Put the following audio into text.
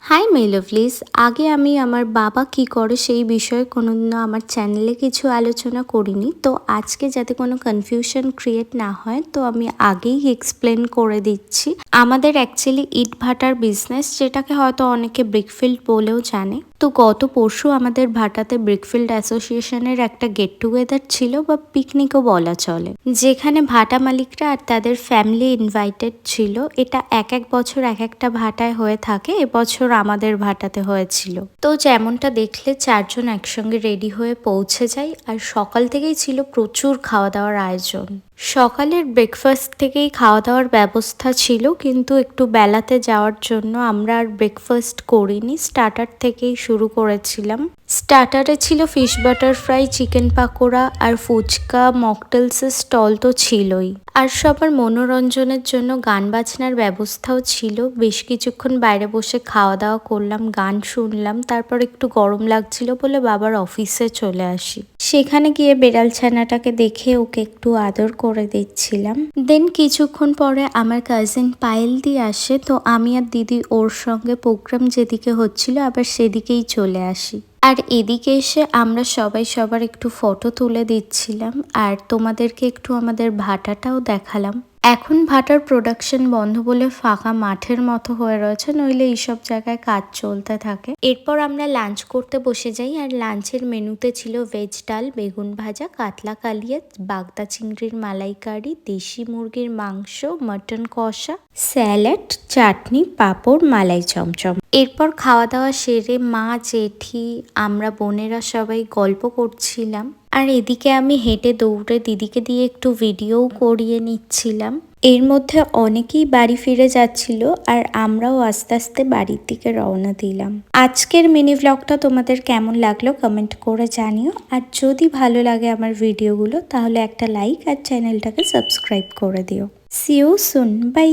Hi my লাভলিস, আগে আমি আমার বাবা কি করে সেই বিষয়ে কোনোদিনও আমার চ্যানেলে কিছু আলোচনা করিনি। তো আজকে যাতে কোনো কনফিউশন ক্রিয়েট না হয়, তো আমি আগেই এক্সপ্লেন করে দিচ্ছি। আমাদের অ্যাকচুয়ালি ইট ভাটার বিজনেস, যেটাকে হয়তো অনেকে ব্রিকফিল্ড বলেও জানে। তো গত পরশু আমাদের ভাটাতে ব্রিকফিল্ড অ্যাসোসিয়েশনের একটা গেট টুগেদার ছিল, বা পিকনিকও বলা চলে, যেখানে ভাটা মালিকরা আর তাদের ফ্যামিলি ইনভাইটেড ছিল। এটা এক এক বছর এক একটা ভাটায় হয়ে থাকে। এবছর আমাদের ভাটাতে হয়েছিল। তো যেমনটা দেখলে, চারজন একসঙ্গে রেডি হয়ে পৌঁছে যাই, আর সকাল থেকেই ছিল প্রচুর খাওয়া দাওয়ার আয়োজন। সকালের ব্রেকফাস্ট থেকেই খাওয়া দাওয়ার ব্যবস্থা ছিল, কিন্তু একটু বেলাতে যাওয়ার জন্য আমরা আর ব্রেকফাস্ট করিনি, স্টার্টার থেকেই শুরু করেছিলাম। স্টার্টারে ছিল fish butter fry, chicken pakora আর ফুচকা, মকটেলসের স্টল তো ছিলই। আর সবার মনোরঞ্জনের জন্য গান বাজনার ব্যবস্থাও ছিল। বেশ কিছুক্ষণ বাইরে বসে খাওয়া দাওয়া করলাম, গান শুনলাম, তারপর একটু গরম লাগছিল বলে বাবার অফিসে চলে আসি। সেখানে গিয়ে বেড়াল ছানাটাকে দেখে ওকে একটু আদর করে দিচ্ছিলাম। দেন কিছুক্ষণ পরে আমার কাজিন পায়েল দি আসে, তো আমি আর দিদি ওর সঙ্গে প্রোগ্রাম যেদিকে হচ্ছিল আবার সেদিকেই চলে আসি। আর এদিকে এসে আমরা সবাই সবার একটু ফটো তুলে দিচ্ছিলাম, আর তোমাদেরকে একটু আমাদের ভাটাটাও দেখালাম। এখন ভাটার প্রোডাকশন বন্ধ বলে ফাঁকা মাঠের মতো হয়ে রয়েছে, নইলে এইসব জায়গায় কাজ চলতে থাকে। এরপর আমরা লাঞ্চ করতে বসে যাই, আর লাঞ্চের মেনুতে ছিল ভেজ ডাল, বেগুন ভাজা, কাতলা কালিয়া, বাগদা চিংড়ির মালাইকারি, দেশি মুরগির মাংস, মটন কষা, স্যালাড, চাটনি, পাঁপড়, মালাই চমচম। এরপর খাওয়া দাওয়া সেরে মা, জেঠি, আমরা বোনেরা সবাই গল্প করছিলাম। আর এদিকে আমি হেঁটে দৌড়ে দিদিকে দিয়ে একটু ভিডিও করিয়ে নিচ্ছিলাম। এর মধ্যে অনেকেই বাড়ি ফিরে যাচ্ছিল, আর আমরাও আস্তে আস্তে বাড়ির দিকে রওনা দিলাম। আজকের মিনি ভ্লগটা তোমাদের কেমন লাগলো কমেন্ট করে জানিও। আর যদি ভালো লাগে আমার ভিডিওগুলো, তাহলে একটা লাইক আর চ্যানেলটাকে সাবস্ক্রাইব করে দিও। See you soon, by.